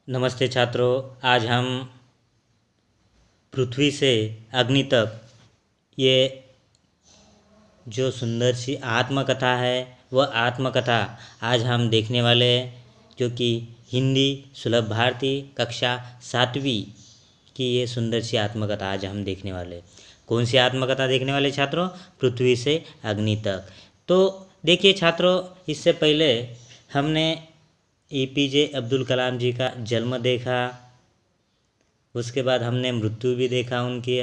नमस्ते छात्रों। आज हम पृथ्वी से अग्नि तक ये जो सुंदर सी आत्मकथा है वह आत्मकथा आज हम देखने वाले हैं, जो कि हिंदी सुलभ भारती कक्षा 7वीं की ये सुंदर सी आत्मकथा आज हम देखने वाले। कौन सी आत्मकथा देखने वाले छात्रों? पृथ्वी से अग्नि तक। तो देखिए छात्रों, इससे पहले हमने एपीजे अब्दुल कलाम जी का जन्म देखा, उसके बाद हमने मृत्यु भी देखा उनकी,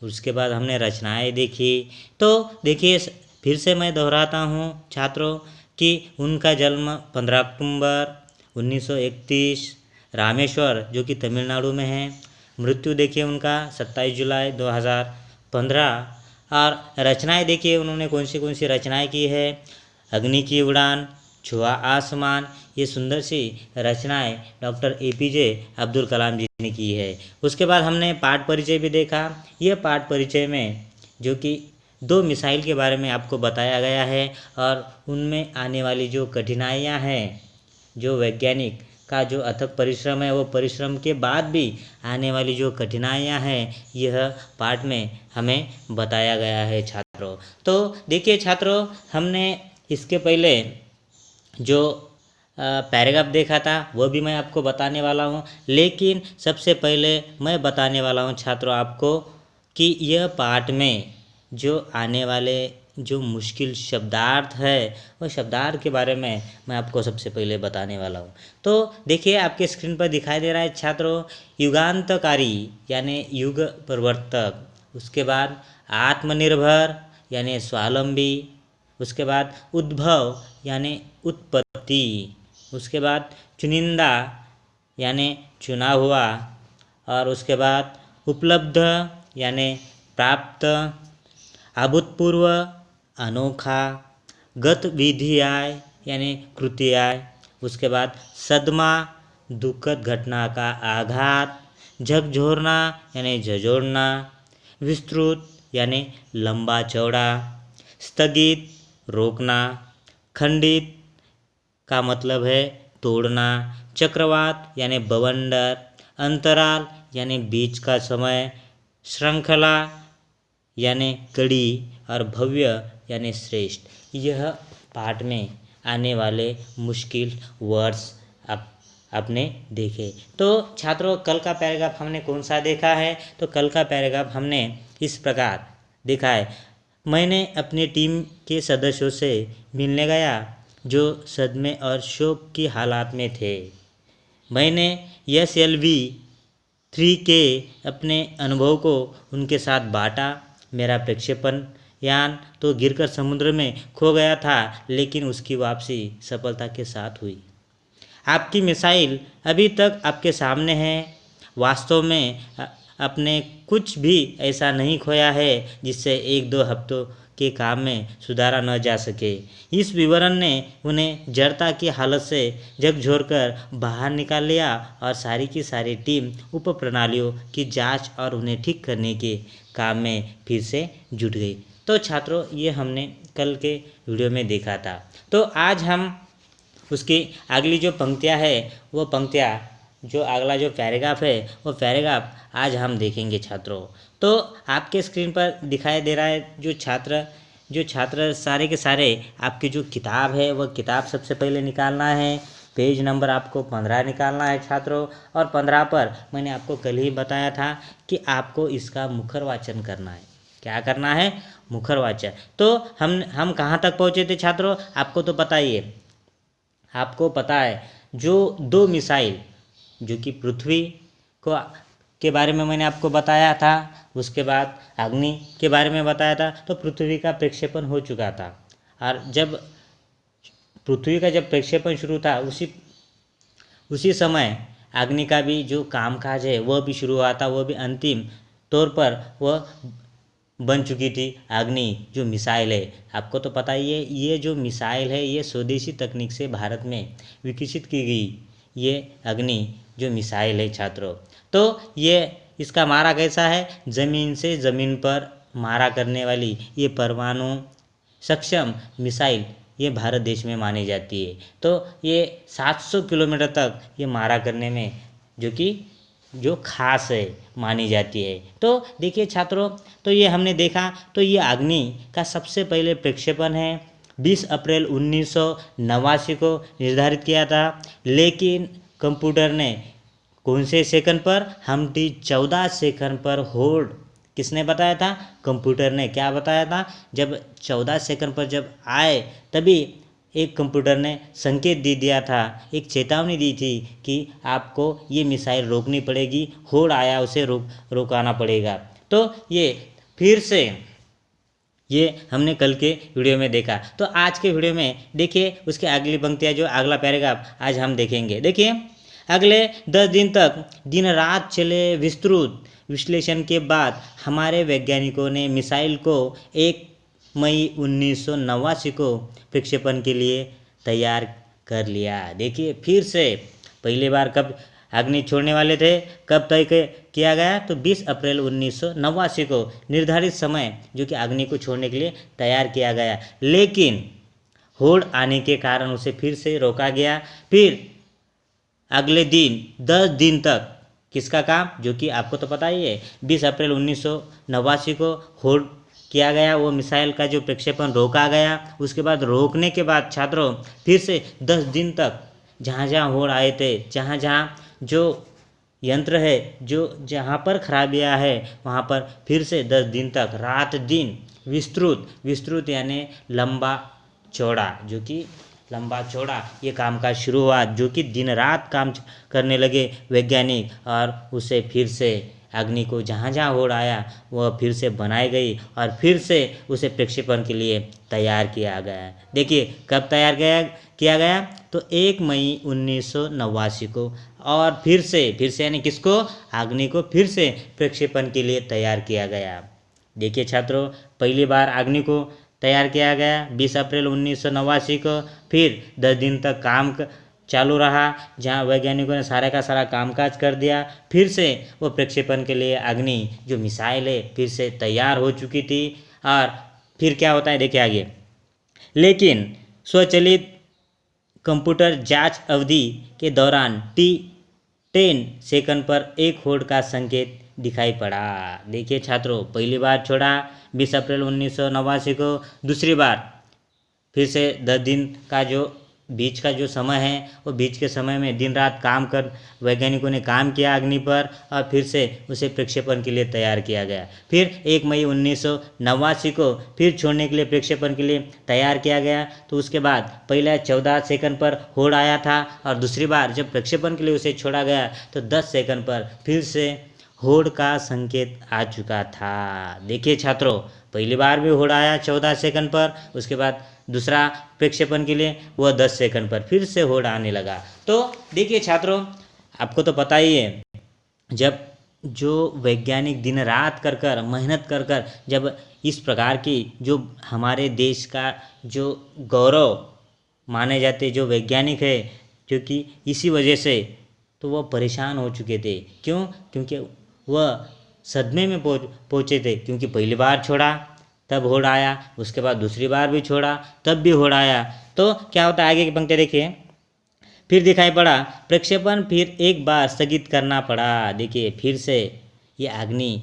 उसके बाद हमने रचनाएं देखी। तो देखिए फिर से मैं दोहराता हूँ छात्रों कि उनका जन्म 15 अक्टूबर 1931 रामेश्वर जो कि तमिलनाडु में है। मृत्यु देखिए उनका 27 जुलाई 2015। और रचनाएं देखिए उन्होंने कौन सी रचनाएं की है। अग्नि की उड़ान, छुआ आसमान, ये सुंदर सी रचनाएं डॉक्टर एपीजे अब्दुल कलाम जी ने की है। उसके बाद हमने पाठ परिचय भी देखा। यह पाठ परिचय में जो कि 2 मिसाइल के बारे में आपको बताया गया है और उनमें आने वाली जो कठिनाइयां हैं, जो वैज्ञानिक का जो अथक परिश्रम है, वो परिश्रम के बाद भी आने वाली जो कठिनाइयां हैं, यह पाठ में हमें बताया गया है छात्रों। तो देखिए छात्रों, हमने इसके पहले जो पैराग्राफ देखा था वह भी मैं आपको बताने वाला हूँ, लेकिन सबसे पहले मैं बताने वाला हूँ छात्रों आपको कि यह पाठ में जो आने वाले जो मुश्किल शब्दार्थ है वह शब्दार्थ के बारे में मैं आपको सबसे पहले बताने वाला हूँ। तो देखिए आपके स्क्रीन पर दिखाई दे रहा है छात्रों, युगांतकारी यानी युग परिवर्तक, उसके बाद आत्मनिर्भर यानी स्वावलंबी, उसके बाद उद्भव यानी उत्पत्ति, उसके बाद चुनिंदा यानी चुना हुआ, और उसके बाद उपलब्ध यानी प्राप्त, अभूतपूर्व अनोखा, गतिविधियाँ यानी कृतियाँ, उसके बाद सदमा दुखद घटना का आघात, झकझोरना यानी झंझोड़ना, विस्तृत यानी लंबा चौड़ा, स्थगित रोकना, खंडित का मतलब है तोड़ना, चक्रवात यानी बवंडर, अंतराल यानी बीच का समय, श्रृंखला यानी कड़ी, और भव्य यानी श्रेष्ठ। यह पाठ में आने वाले मुश्किल वर्ड्स आपने देखे। तो छात्रों, कल का पैराग्राफ हमने कौन सा देखा है? तो कल का पैराग्राफ हमने इस प्रकार देखा है। मैंने अपनी टीम के सदस्यों से मिलने गया जो सदमे और शोक की हालात में थे। मैंने SLV-3 के अपने अनुभव को उनके साथ बांटा। मेरा प्रक्षेपण यान तो गिरकर समुद्र में खो गया था, लेकिन उसकी वापसी सफलता के साथ हुई। आपकी मिसाइल अभी तक आपके सामने है। वास्तव में अपने कुछ भी ऐसा नहीं खोया है जिससे 1-2 हफ्तों के काम में सुधारा न जा सके। इस विवरण ने उन्हें जड़ता की हालत से झकझोरकर बाहर निकाल लिया और सारी की सारी टीम उप प्रणालियों की जांच और उन्हें ठीक करने के काम में फिर से जुट गई। तो छात्रों, ये हमने कल के वीडियो में देखा था। तो आज हम उसकी अगली जो पंक्तियाँ है वो पंक्तियाँ, जो अगला जो पैराग्राफ है वो पैराग्राफ आज हम देखेंगे छात्रों। तो आपके स्क्रीन पर दिखाई दे रहा है जो छात्र सारे के सारे आपकी जो किताब है वह किताब सबसे पहले निकालना है। पेज नंबर आपको 15 निकालना है छात्रों, और 15 पर मैंने आपको कल ही बताया था कि आपको इसका मुखर वाचन करना है। क्या करना है? मुखर वाचन। तो हम कहाँ तक पहुँचे थे छात्रों? आपको तो पता ही है। आपको पता है जो 2 मिसाइल जो कि पृथ्वी को के बारे में मैंने आपको बताया था, उसके बाद अग्नि के बारे में बताया था। तो पृथ्वी का प्रक्षेपण हो चुका था, और जब पृथ्वी का जब प्रक्षेपण शुरू था उसी समय अग्नि का भी जो कामकाज है वह भी शुरू हुआ था। वह भी अंतिम तौर पर वह बन चुकी थी अग्नि जो मिसाइल है। आपको तो पता ही है, ये जो मिसाइल है ये स्वदेशी तकनीक से भारत में विकसित की गई ये अग्नि जो मिसाइल है छात्रों। तो ये इसका मारा कैसा है? ज़मीन से ज़मीन पर मारा करने वाली ये परमाणु सक्षम मिसाइल ये भारत देश में मानी जाती है। तो ये 700 किलोमीटर तक ये मारा करने में जो खास है मानी जाती है। तो देखिए छात्रों, तो ये हमने देखा तो ये अग्नि का सबसे पहले प्रक्षेपण है 20 अप्रैल 1989 को निर्धारित किया था, लेकिन कंप्यूटर ने कौन से सेकंड पर, हमटी 14 सेकंड पर होल्ड, किसने बताया था, कंप्यूटर ने। क्या बताया था, जब 14 सेकंड पर जब आए तभी एक कंप्यूटर ने संकेत दे दिया था, एक चेतावनी दी थी कि आपको ये मिसाइल रोकनी पड़ेगी, होड़ आया उसे रोकाना पड़ेगा। तो ये फिर से ये हमने कल के वीडियो में देखा। तो आज के वीडियो में देखिए उसके अगली पंक्तियाँ, जो अगला पैराग्राफ आज हम देखेंगे। देखिए, अगले 10 दिन तक दिन रात चले विस्तृत विश्लेषण के बाद हमारे वैज्ञानिकों ने मिसाइल को 1 मई 1989 को प्रक्षेपण के लिए तैयार कर लिया। देखिए फिर से पहली बार कब अग्नि छोड़ने वाले थे, कब तय किया गया, तो 20 अप्रैल 1989 को निर्धारित समय जो कि अग्नि को छोड़ने के लिए तैयार किया गया, लेकिन होड़ आने के कारण उसे फिर से रोका गया। फिर अगले दिन 10 दिन तक किसका काम, जो कि आपको तो पता ही है 20 अप्रैल 1989 को होड़ किया गया, वो मिसाइल का जो प्रक्षेपण रोका गया। उसके बाद रोकने के बाद छात्रों फिर से 10 दिन तक जहाँ जहाँ होड़ आए थे, जहाँ जहाँ जो यंत्र है, जो जहाँ पर खराबियाँ है, वहाँ पर फिर से 10 दिन तक रात दिन विस्तृत यानी लंबा चौड़ा, जो कि लंबा चौड़ा ये काम का शुरुआत, जो कि दिन रात काम करने लगे वैज्ञानिक, और उसे फिर से अग्नि को जहाँ जहाँ होड़ आया वह फिर से बनाई गई और फिर से उसे प्रक्षेपण के लिए तैयार किया गया। देखिए कब तैयार किया गया, तो 1 मई 1989 को, और फिर से यानी किसको, अग्नि को फिर से प्रक्षेपण के लिए तैयार किया गया। देखिए छात्रों, पहली बार अग्नि को तैयार किया गया 20 अप्रैल 1989 को, फिर 10 दिन तक काम चालू रहा, जहां वैज्ञानिकों ने सारे का सारा कामकाज कर दिया। फिर से वो प्रक्षेपण के लिए अग्नि जो मिसाइल है फिर से तैयार हो चुकी थी। और फिर क्या होता है देखिए आगे, लेकिन स्वचालित कंप्यूटर जांच अवधि के दौरान T10 सेकंड पर एक होड़ का संकेत दिखाई पड़ा। देखिए छात्रों, पहली बार छोड़ा 20 अप्रैल 1989 को, दूसरी बार फिर से 10 दिन का जो बीच का जो समय है, वो बीच के समय में दिन रात काम कर वैज्ञानिकों ने काम किया अग्नि पर, और फिर से उसे प्रक्षेपण के लिए तैयार किया गया। फिर 1 मई 1989 को फिर छोड़ने के लिए प्रक्षेपण के लिए तैयार किया गया। तो उसके बाद पहले 14 सेकंड पर होड़ आया था, और दूसरी बार जब प्रक्षेपण के लिए उसे छोड़ा गया तो 10 सेकंड पर फिर से होड़ का संकेत आ चुका था। देखिए छात्रों, पहली बार भी होड़ आया 14 सेकंड पर, उसके बाद दूसरा प्रक्षेपण के लिए वह 10 सेकंड पर फिर से होड़ आने लगा। तो देखिए छात्रों, आपको तो पता ही है, जब जो वैज्ञानिक दिन रात कर मेहनत कर जब इस प्रकार की जो हमारे देश का जो गौरव माने जाते जो वैज्ञानिक है, क्योंकि इसी वजह से तो वह परेशान हो चुके थे। क्यों? क्योंकि वह सदमे में पहुँचे थे, क्योंकि पहली बार छोड़ा तब होड़ आया, उसके बाद दूसरी बार भी छोड़ा तब भी होड़ आया। तो क्या होता है आगे की पंक्ति देखिए, फिर दिखाई पड़ा प्रक्षेपण फिर एक बार स्थगित करना पड़ा। देखिए फिर से ये अग्नि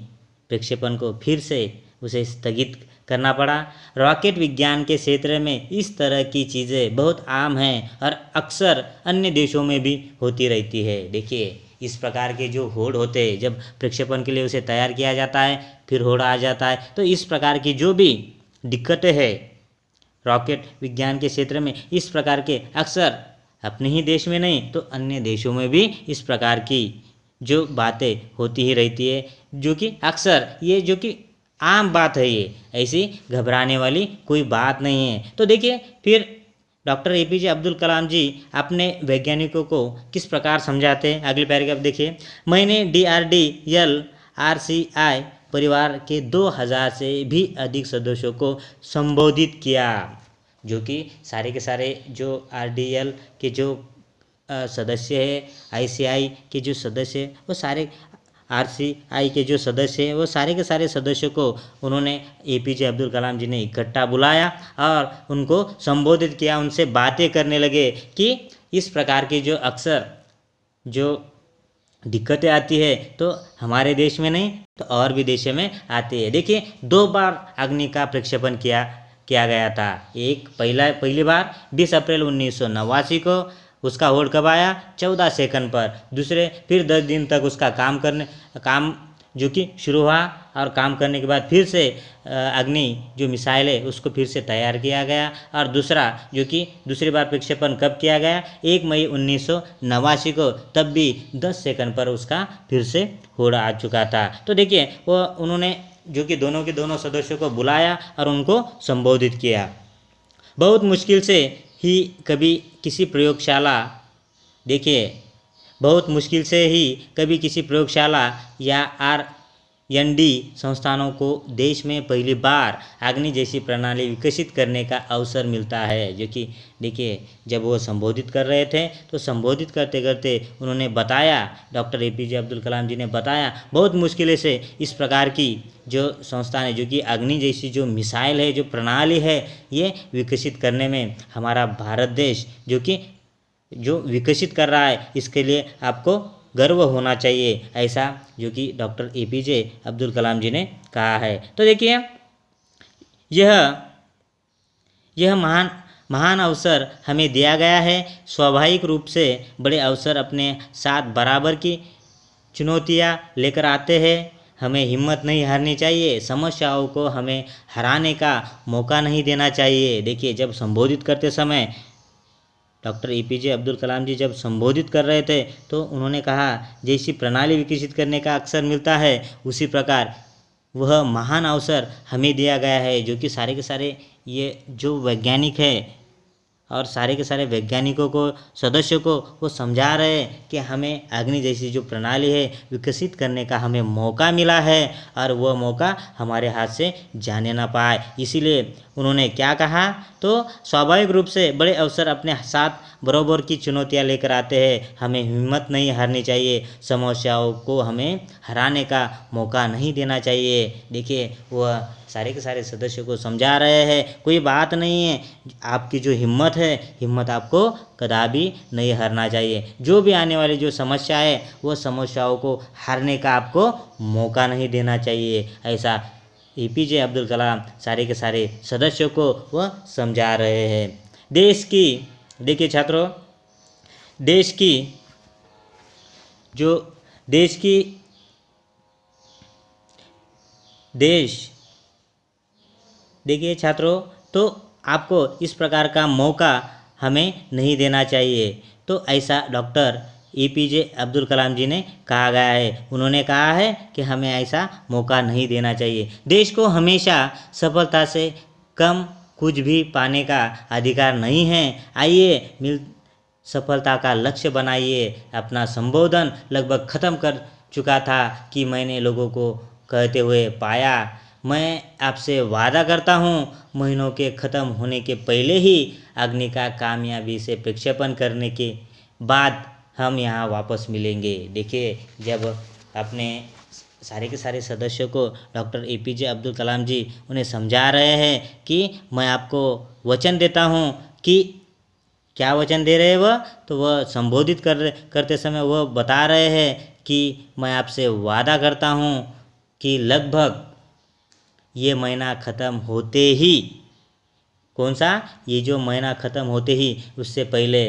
प्रक्षेपण को फिर से उसे स्थगित करना पड़ा। रॉकेट विज्ञान के क्षेत्र में इस तरह की चीज़ें बहुत आम हैं और अक्सर अन्य देशों में भी होती रहती है। देखिए इस प्रकार के जो होड़ होते हैं, जब प्रक्षेपण के लिए उसे तैयार किया जाता है फिर होड़ आ जाता है, तो इस प्रकार की जो भी दिक्कतें हैं रॉकेट विज्ञान के क्षेत्र में, इस प्रकार के अक्सर अपने ही देश में नहीं तो अन्य देशों में भी इस प्रकार की जो बातें होती ही रहती है, जो कि अक्सर ये जो कि आम बात है, ये ऐसी घबराने वाली कोई बात नहीं है। तो देखिए फिर डॉक्टर APJ अब्दुल कलाम जी अपने वैज्ञानिकों को किस प्रकार समझाते हैं, अगले पैराग्राफ देखिए। मैंने DRDL RCI परिवार के 2000 से भी अधिक सदस्यों को संबोधित किया, जो कि सारे के सारे जो RDL के जो सदस्य है, ICI के जो सदस्य है, वो सारे RCI के जो सदस्य हैं, वो सारे के सारे सदस्यों को उन्होंने APJ अब्दुल कलाम जी ने इकट्ठा बुलाया और उनको संबोधित किया, उनसे बातें करने लगे कि इस प्रकार की जो अक्सर जो दिक्कतें आती है तो हमारे देश में नहीं तो और भी देशों में आती है। देखिए 2 बार अग्नि का प्रक्षेपण किया गया था। पहली बार 20 अप्रैल 1989 को उसका होड़ कब आया 14 सेकंड पर। दूसरे फिर 10 दिन तक उसका काम जो कि शुरू हुआ और काम करने के बाद फिर से अग्नि जो मिसाइल है उसको फिर से तैयार किया गया। और दूसरा जो कि दूसरी बार प्रक्षेपण कब किया गया 1 मई 1989 को, तब भी 10 सेकंड पर उसका फिर से होड़ आ चुका था। तो देखिए वो उन्होंने जो कि दोनों के दोनों सदस्यों को बुलाया और उनको संबोधित किया। बहुत मुश्किल से ही कभी किसी प्रयोगशाला देखिए बहुत मुश्किल से ही कभी किसी प्रयोगशाला या R&D संस्थानों को देश में पहली बार अग्नि जैसी प्रणाली विकसित करने का अवसर मिलता है। जो कि देखिए जब वो संबोधित कर रहे थे तो संबोधित करते करते उन्होंने बताया, डॉक्टर APJ अब्दुल कलाम जी ने बताया बहुत मुश्किल से इस प्रकार की जो संस्थान है जो कि अग्नि जैसी जो मिसाइल है जो प्रणाली है ये विकसित करने में हमारा भारत देश जो विकसित कर रहा है इसके लिए आपको गर्व होना चाहिए, ऐसा जो कि डॉक्टर APJ अब्दुल कलाम जी ने कहा है। तो देखिए यह महान अवसर हमें दिया गया है। स्वाभाविक रूप से बड़े अवसर अपने साथ बराबर की चुनौतियां लेकर आते हैं। हमें हिम्मत नहीं हारनी चाहिए, समस्याओं को हमें हराने का मौका नहीं देना चाहिए। देखिए जब संबोधित करते समय डॉक्टर APJ अब्दुल कलाम जी जब संबोधित कर रहे थे तो उन्होंने कहा जैसी प्रणाली विकसित करने का अवसर मिलता है उसी प्रकार वह महान अवसर हमें दिया गया है। जो कि सारे के सारे ये जो वैज्ञानिक है और सारे के सारे वैज्ञानिकों को सदस्यों को वो समझा रहे हैं कि हमें अग्नि जैसी जो प्रणाली है विकसित करने का हमें मौका मिला है और वह मौका हमारे हाथ से जाने ना पाए। इसीलिए उन्होंने क्या कहा तो स्वाभाविक रूप से बड़े अवसर अपने साथ बराबर की चुनौतियां लेकर आते हैं। हमें हिम्मत नहीं हारनी चाहिए, समस्याओं को हमें हराने का मौका नहीं देना चाहिए। देखिए वह सारे के सारे सदस्यों को समझा रहे हैं कोई बात नहीं है, आपकी जो हिम्मत है हिम्मत आपको कदापि नहीं हारना चाहिए। जो भी आने वाली जो समस्या है वो समस्याओं को हारने का आपको मौका नहीं देना चाहिए, ऐसा APJ अब्दुल कलाम सारे के सारे सदस्यों को वह समझा रहे हैं। देखिए छात्रों देखिए छात्रों तो आपको इस प्रकार का मौका हमें नहीं देना चाहिए। तो ऐसा डॉक्टर APJ अब्दुल कलाम जी ने कहा गया है। उन्होंने कहा है कि हमें ऐसा मौका नहीं देना चाहिए। देश को हमेशा सफलता से कम कुछ भी पाने का अधिकार नहीं है। आइए सफलता का लक्ष्य बनाइए। अपना संबोधन लगभग ख़त्म कर चुका था कि मैंने लोगों को कहते हुए पाया, मैं आपसे वादा करता हूँ महीनों के ख़त्म होने के पहले ही अग्नि का कामयाबी से प्रक्षेपण करने के बाद हम यहाँ वापस मिलेंगे। देखिए जब अपने सारे के सारे सदस्यों को डॉक्टर APJ अब्दुल कलाम जी उन्हें समझा रहे हैं कि मैं आपको वचन देता हूँ कि क्या वचन दे रहे हैं वह तो वह संबोधित करते समय वह बता रहे हैं कि मैं आपसे वादा करता हूँ कि लगभग ये महीना ख़त्म होते ही कौन सा ये जो महीना ख़त्म होते ही उससे पहले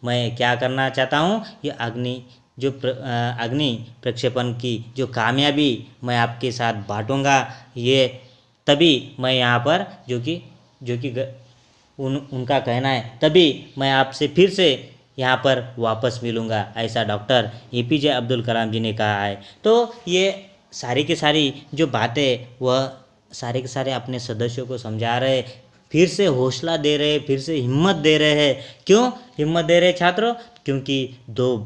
मैं क्या करना चाहता हूँ ये अग्नि प्रक्षेपण की जो कामयाबी मैं आपके साथ बांटूंगा। ये तभी मैं यहाँ पर जो कि उनका कहना है तभी मैं आपसे फिर से यहाँ पर वापस मिलूँगा, ऐसा डॉक्टर APJ अब्दुल कलाम जी ने कहा है। तो ये सारी की सारी जो बातें वह सारे के सारे अपने सदस्यों को समझा रहे, फिर से हौसला दे रहे, फिर से हिम्मत दे रहे हैं। क्यों हिम्मत दे रहे छात्रों? क्योंकि दो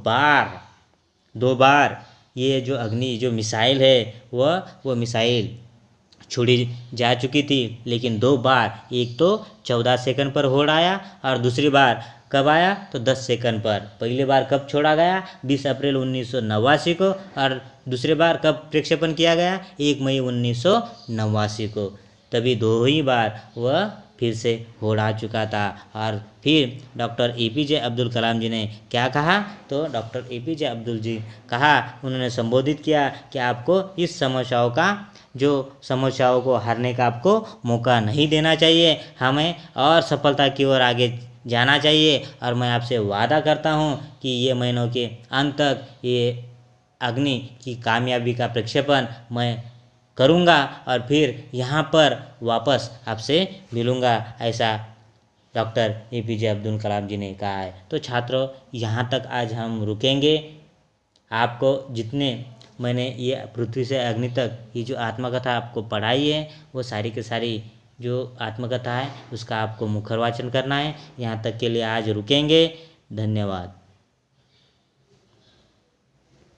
बार ये जो अग्नि जो मिसाइल है वह मिसाइल छोड़ी जा चुकी थी, लेकिन 2 बार, एक तो 14 सेकंड पर होड़ आया और दूसरी बार कब आया तो 10 सेकंड पर। पहली बार कब छोड़ा गया 20 अप्रैल 1989 को और दूसरी बार कब प्रक्षेपण किया गया 1 मई 1989 को। तभी 2 ही बार वह फिर से होड़ा चुका था। और फिर डॉक्टर APJ अब्दुल कलाम जी ने क्या कहा, तो डॉक्टर APJ अब्दुल जी कहा, उन्होंने संबोधित किया कि आपको इस समस्याओं को हारने का आपको मौका नहीं देना चाहिए, हमें और सफलता की ओर आगे जाना चाहिए। और मैं आपसे वादा करता हूँ कि ये महीनों के अंत तक ये अग्नि की कामयाबी का प्रक्षेपण मैं करूँगा और फिर यहाँ पर वापस आपसे मिलूँगा, ऐसा डॉक्टर APJ अब्दुल कलाम जी ने कहा है। तो छात्रों, यहाँ तक आज हम रुकेंगे। आपको जितने मैंने ये पृथ्वी से अग्नि तक ये जो आत्मकथा आपको पढ़ाई है, वो सारी की सारी जो आत्मकथा है उसका आपको मुखर वाचन करना है। यहाँ तक के लिए आज रुकेंगे। धन्यवाद।